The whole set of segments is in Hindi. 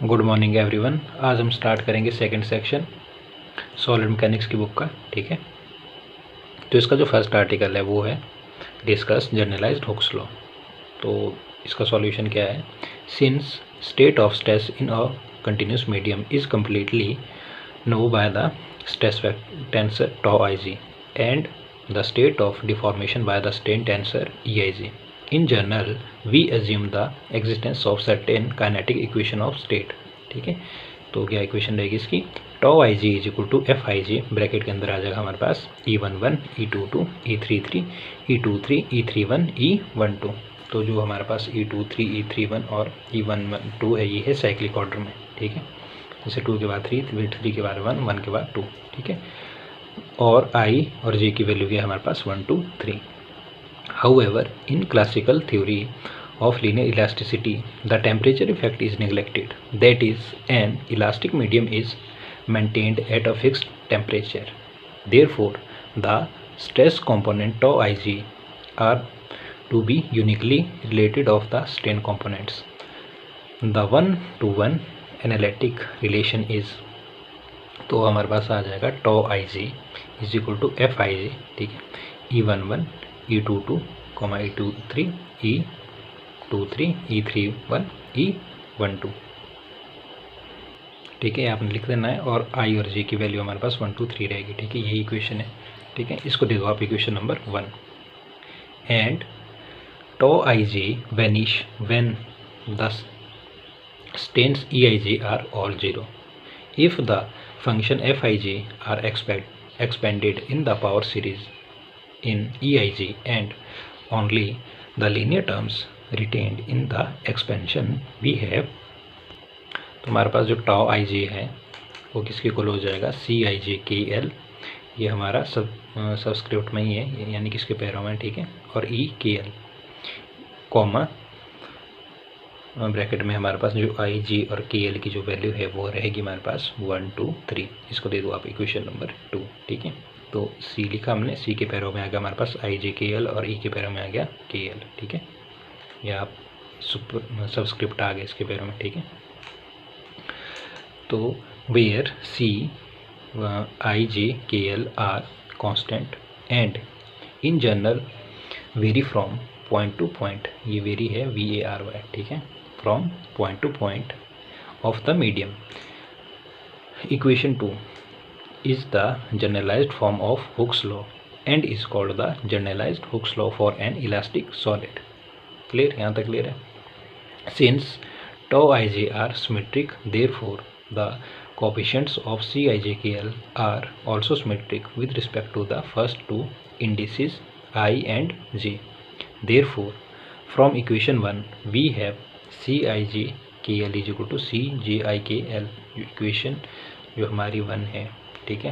Good morning everyone. आज हम स्टार्ट करेंगे सेकंड सेक्शन सॉलिड मैकेनिक्स की बुक का। ठीक है, तो इसका जो फर्स्ट आर्टिकल है वो है डिस्कस जनरलाइज्ड हुक्स लॉ। तो इसका सॉल्यूशन क्या है? Since state of stress in a continuous medium is completely known by the stress tensor tau ig and the state of deformation by the strain tensor eig. In general, we assume the existence of certain kinetic equation of state. ठीक है, तो क्या इक्वेशन रहेगी इसकी? tau ig is equal to F I G, bracket के अंदर आ जाएगा हमारे पास E11 E22 E33 E23 E31 E12। तो जो हमारे पास E23 E31 और E12 है ये है साइक्लिक ऑर्डर में। ठीक है, जैसे 2 के बाद 3, 3 के बाद 1, 1 के बाद 2। ठीक है, और I और J की वैल्यू क्या है हमारे पास? 1 2 3। However, in classical theory of linear elasticity, the temperature effect is neglected. That is, an elastic medium is maintained at a fixed temperature. Therefore, the stress component tau ig are to be uniquely related of the strain components. The one-to-one analytic relation is, तो हमारे पास आ जाएगा tau ig is equal to F I G. ठीक है, E11 E22 E23 E23 E31 E12। ठीक है, आपने लिख देना है और I और J की वैल्यू हमारे पास 1 2 3 रहेगी। ठीक है, यही इक्वेशन है। ठीक है, इसको दे दो आप equation number 1। And tau ij vanish when the strains eij are all 0. If the function fij are expanded in the power series in eig and only the linear terms retained in the expansion we have, तो हमारे पास जो tau ij है वो किसके इक्वल हो जाएगा? सी आई जे के एल, ये हमारा सबस्क्रिप्ट में ही है यानी किसके पैरों में। ठीक है, और E K L comma bracket में हमारे पास जो आई जी और के एल की जो वैल्यू है वो रहेगी हमारे पास 1 2 3। इसको दे दो आप इक्वेशन नंबर 2। ठीक है, तो सी लिखा हमने, सी के पैरों में आ गया हमारे पास आई जे के एल और ई के पैरों में आ गया के एल। ठीक है, या आप सबस्क्रिप्ट आ गया इसके पैरों में। ठीक है, तो where C I J K L R constant and in general very from point two point, ये वेरी है VARY। ठीक है, from point to point of the medium. Equation 2 is the generalized form of Hooke's law and is called the generalized Hooke's law for an elastic solid. Clear? यहाँ तक clear है? Since tau ij are symmetric, therefore the coefficients ofCijkl are also symmetric with respect to the first two indices I and J. Therefore, from equation 1 we have C I J K L is equal to सी जे आई के एल, इक्वेशन जो हमारी 1 है। ठीक है,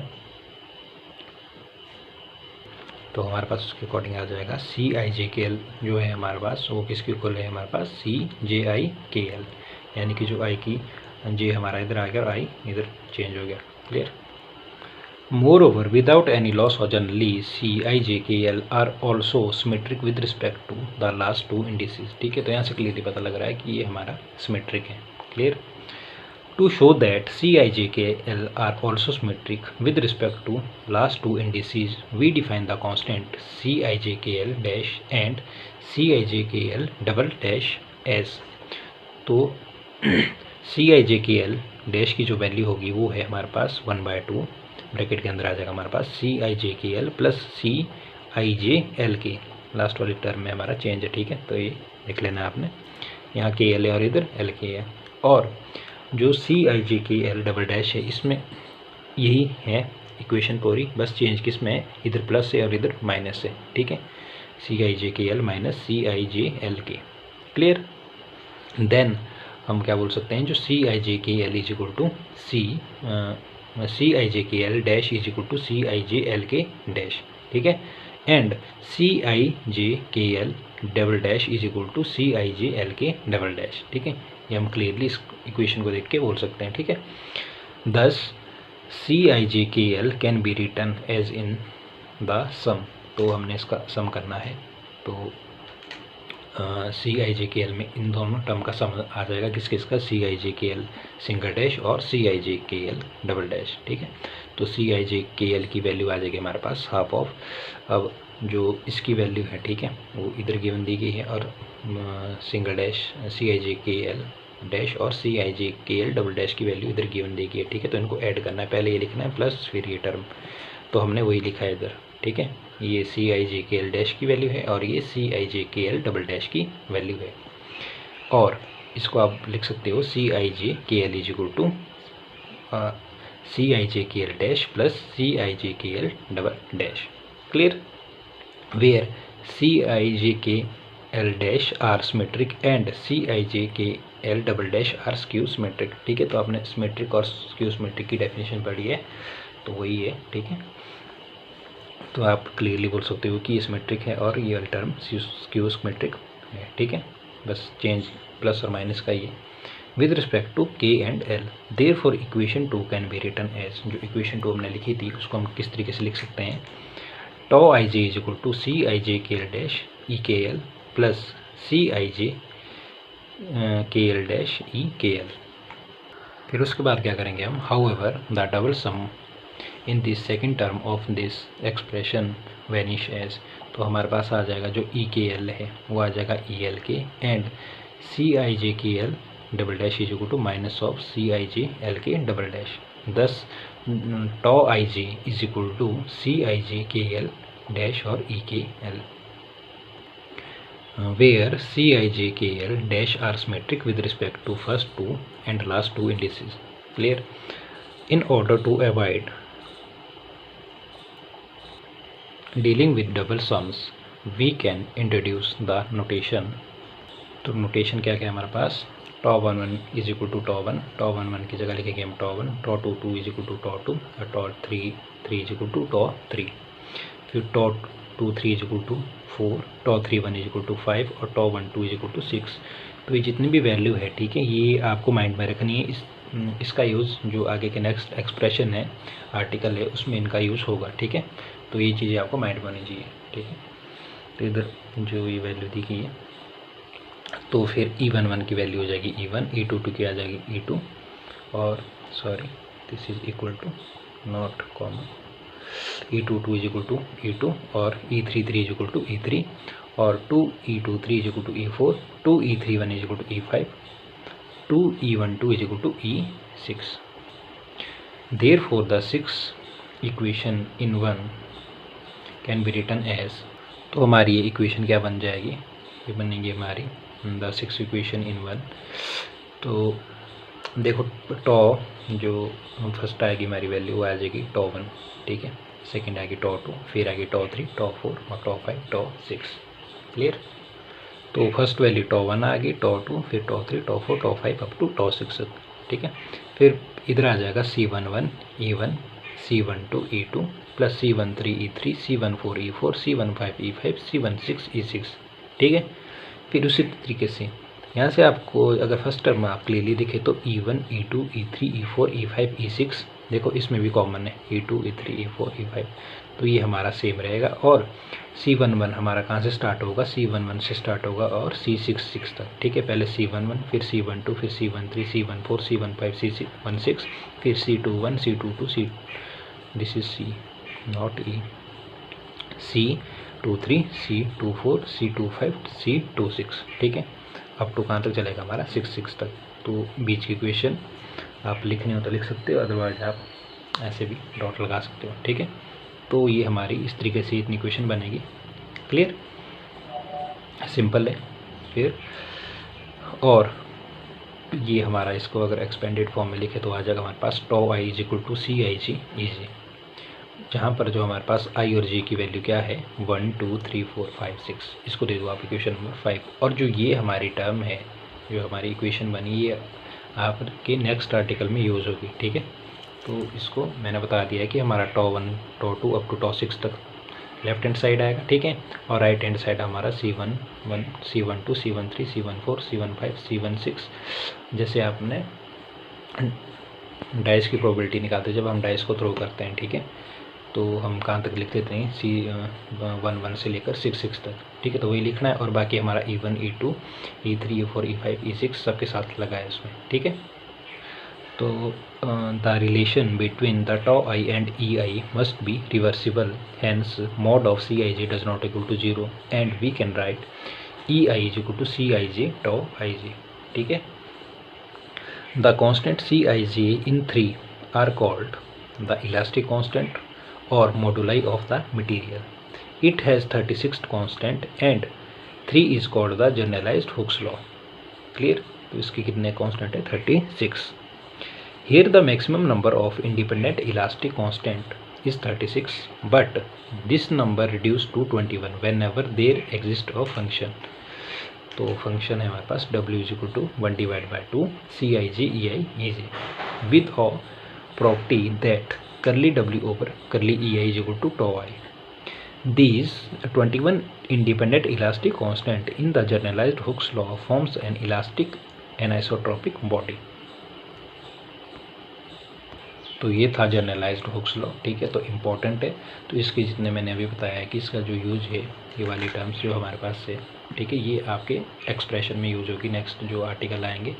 तो हमारे पास उसके अकॉर्डिंग आ जाएगा सी आई जे के एल जो है हमारे पास वो किसके इक्वल है? हमारे पास सी जे आई के एल, यानी कि जो आई की जे हमारा इधर आ गया और आई इधर चेंज हो गया। Clear? Moreover, without any loss originally,Cijkl are also symmetric with respect to the last two indices. ठीक है, तो यहाँ से क्लियरली पता लग रहा है कि ये हमारा सिमेट्रिक है। Clear? To show thatCijkl are also symmetric with respect to last two indices, we define the constantCijkl dash andCijkl double dash as, तोCijkl dash की जो वैल्यू होगी वो है हमारे पास 1/2, ब्रैकेट के अंदर आ जाएगा हमारे पास सी I J K L plus C I J L के, लास्ट वाली टर्म में हमारा चेंज है। ठीक है, तो ये लिख लेना है आपने, यहाँ के एल है और इधर एल के है। और जो सी I J K L double dash है इसमें यही है इक्वेशन पूरी, बस चेंज किस में है? इधर प्लस है और इधर माइनस है। ठीक है, सी I J K L minus C I J L के। क्लियर? देन हम क्या बोल सकते हैं? जो सी I J K L is equal to C I J K L dash is equal to C I J L K dash. ठीक है, and C I J K L double dash is equal to C I J L K double dash. ठीक है, ये हम क्लियरली इस इक्वेशन को देख के बोल सकते हैं। ठीक है, दस सी I J K L can be written as in the sum, तो हमने इसका सम करना है। तो सी आई जे के एल में इन दोनों टर्म का सम आ जाएगा, किस किस का, सी I J K L single dash और सी I J K L double dash. ठीक है, तो सी आई जे के एल की वैल्यू आ जाएगी हमारे पास हाफ ऑफ, अब जो इसकी वैल्यू है, ठीक है, वो इधर गिवन दी गई है, और single dash C I J K L dash और सी I J K L double dash की वैल्यू इधर गिवन दी गई है। ठीक है, तो इनको ऐड करना है, पहले ये लिखना है प्लस फिर ये टर्म, तो हमने वही लिखा है इधर। ठीक है, ये सी I J K L dash की वैल्यू है और ये सी I J K L double dash की वैल्यू है, और इसको आप लिख सकते हो सी I J K L is equal to C I J K L dash plus C I J K L double dash. Clear, where C I J K L dash are symmetric and C I J K L double dash are skew symmetric. ठीक है, तो आपने सिमेट्रिक और स्क्यू सिमेट्रिक की डेफिनेशन पढ़ी है, तो वही है। ठीक है, तो आप क्लियरली बोल सकते हो कि ये सिमेट्रिक है और ये टर्म स्क्यू सिमेट्रिक है। ठीक है, बस चेंज प्लस और माइनस का ये with respect to K and L, therefore equation 2 can be written as, जो इक्वेशन 2 हमने लिखी थी उसको हम किस तरीके से लिख सकते हैं, टॉ I J is equal to C I J K L dash E K L plus C I J K L dash E K L. फिर उसके बाद क्या करेंगे हम, however the double sum in this second term of this expression vanish as, तो हमारे पास आ जाएगा जो ई के एल है वो आ जाएगा ई एल के, and C I J K L double dash is equal to minus of C I J L K double dash, thus tau I J is equal to C I J K L dash और E K L, where Cij KL dash are symmetric with respect to first two and last two indices. Clear? In order to avoid dealing with double sums, we can introduce the notation. तो नोटेशन क्या क्या है हमारे पास, tau 1 is equal to tau 1, tau 1 की जगह लिखेंगे हम tau 1, tau 2 is equal to tau 2, और tau 3 is equal to tau 3, फिर tau 2 3 is equal to 4, tau 3 1 is equal to 5 और टॉ 1 2 इज इक्वल टू 6। तो ये जितनी भी वैल्यू है, ठीक है, ये आपको माइंड में रखनी है। इसका यूज़ जो आगे के नेक्स्ट एक्सप्रेशन है, आर्टिकल है, उसमें इनका यूज़ होगा। ठीक है, तो ये चीज़ें आपको माइंड में होनी चाहिए। ठीक है, तो इधर जो ये वैल्यू दी गई है, तो फिर E11 की वैल्यू हो जाएगी E1, E22 की आ जाएगी E2, और sorry this is equal to not common, E22 is equal to E2 और E33 is equal to E3 और 2E23 is equal to E4, 2E31 is equal to E5, 2E12 is equal to E6। Therefore the 6 equation in 1 can be written as, तो हमारी ये इक्वेशन क्या बन जाएगी, ये बनेंगी हमारी द 6 इक्वेशन इन 1। तो देखो टॉ जो फर्स्ट आएगी हमारी वैल्यू आ जाएगी टॉ 1, ठीक है, सेकंड आएगी टॉ 2, फिर आएगी टॉ 3, टॉ 4 और टॉ 5, टॉ 6। क्लियर, तो फर्स्ट वैल्यू टॉ 1 आ गई, टॉ 2, फिर टॉ 3, टॉ 4, टॉ 5 अप टू टॉ 6। ठीक है, फिर इधर आ जाएगा C11 E1, C12 E2 plus C13 E3, C14 E4, C15 E5, C16 E6। ठीक है, फिर उसी तरीके से यहाँ से आपको अगर फर्स्ट टर्म आप क्लियरली देखें तो E1 E2 E3 E4 E5 E6, देखो इसमें भी कॉमन है E2 E3 E4 E5, तो ये हमारा सेम रहेगा। और C11 हमारा कहाँ से स्टार्ट होगा, C11 से स्टार्ट होगा और C66 तक। ठीक है, पहले C11 फिर C12 फिर C13 C14 C15 C16 फिर C21 C22 C, this is C not E, C23 C24 C25 C26। ठीक है, अप टू कहाँ तक चलेगा हमारा 66 तक। तो बीच की इक्वेशन आप लिखनी हो तो लिख सकते हो, अदरवाइज आप ऐसे भी डॉट लगा सकते हो। ठीक है, तो ये हमारी इस तरीके से इतनी इक्वेशन बनेगी। क्लियर, सिंपल है। फिर और ये हमारा इसको अगर एक्सपेंडेड फॉर्म में लिखे तो आ जाएगा हमारे पास टॉ I is equal to C आई जी ई जी, जहाँ पर जो हमारे पास आई और जी की वैल्यू क्या है 1 2 3 4 5 6, इसको दे दो आप इक्वेशन नंबर 5। और जो ये हमारी टर्म है, जो हमारी इक्वेशन बनी, ये आपके नेक्स्ट आर्टिकल में यूज़ होगी। ठीक है, तो इसको मैंने बता दिया है कि हमारा टॉ 1 टॉ 2 अप टू टॉ 6 तक लेफ्ट हैंड साइड आएगा। ठीक है, और राइट हैंड साइड हमारा C11 C12 C13 C14 C15 C16। जैसे आपने डाइस की प्रोबेबिलिटी निकालते जब हम डाइस को थ्रो करते हैं, ठीक है, तो हम कहाँ तक लिख देते हैं C11 से लेकर 6 तक, ठीक है। तो वही लिखना है और बाकी हमारा E1 E2 E3 E4 E5 E6 सबके साथ लगा है इसमें, ठीक है। तो the relation between the tau I and EI must be reversible, hence mod of Cij does not equal to 0 and we can write EI is equal to Cij tau ij, ठीक है। The constant Cij in 3 are called the elastic constant or moduli of the material. It has 36th constant and 3 is called the generalized Hooke's law. Clear? तो इसकी कितने constant है 36. Here the maximum number of independent elastic constant is 36, but this number reduced to 21 whenever there exists a function. तो फंक्शन है हमारे पास W is equal to 1 divided by 2 Cij Ei Ej with a property that curly W over curly Ei is equal to tau I. These 21 independent elastic constant in the generalized Hooke's law forms an elastic anisotropic body. तो ये था जनरलाइज्ड हुक्स लॉ, ठीक है। तो इम्पॉर्टेंट है, तो इसके जितने मैंने अभी बताया है कि इसका जो यूज है, ये वाली टर्म्स जो हमारे पास है, ठीक है, ये आपके एक्सप्रेशन में यूज होगी नेक्स्ट जो आर्टिकल आएंगे,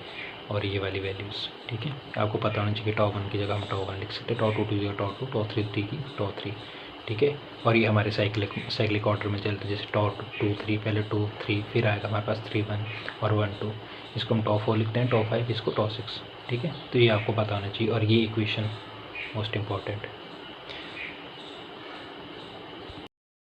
और ये वाली वैल्यूज़, ठीक है। आपको पता होना चाहिए tau 1 की जगह हम tau 1 लिख सकते हैं, tau 2 की जगह tau 2, tau 3 की tau 3, ठीक है। और ये हमारे साइक्लिक ऑर्डर में चलते हैं, जैसे tau 2 3 पहले 2 3 फिर आएगा हमारे पास 3 1 और 1 2, इसको हम tau 4 लिखते हैं, tau 5 इसको tau 6, ठीक है। तो ये आपको पता होना चाहिए और ये इक्वेशन मोस्ट इम्पॉर्टेंट है।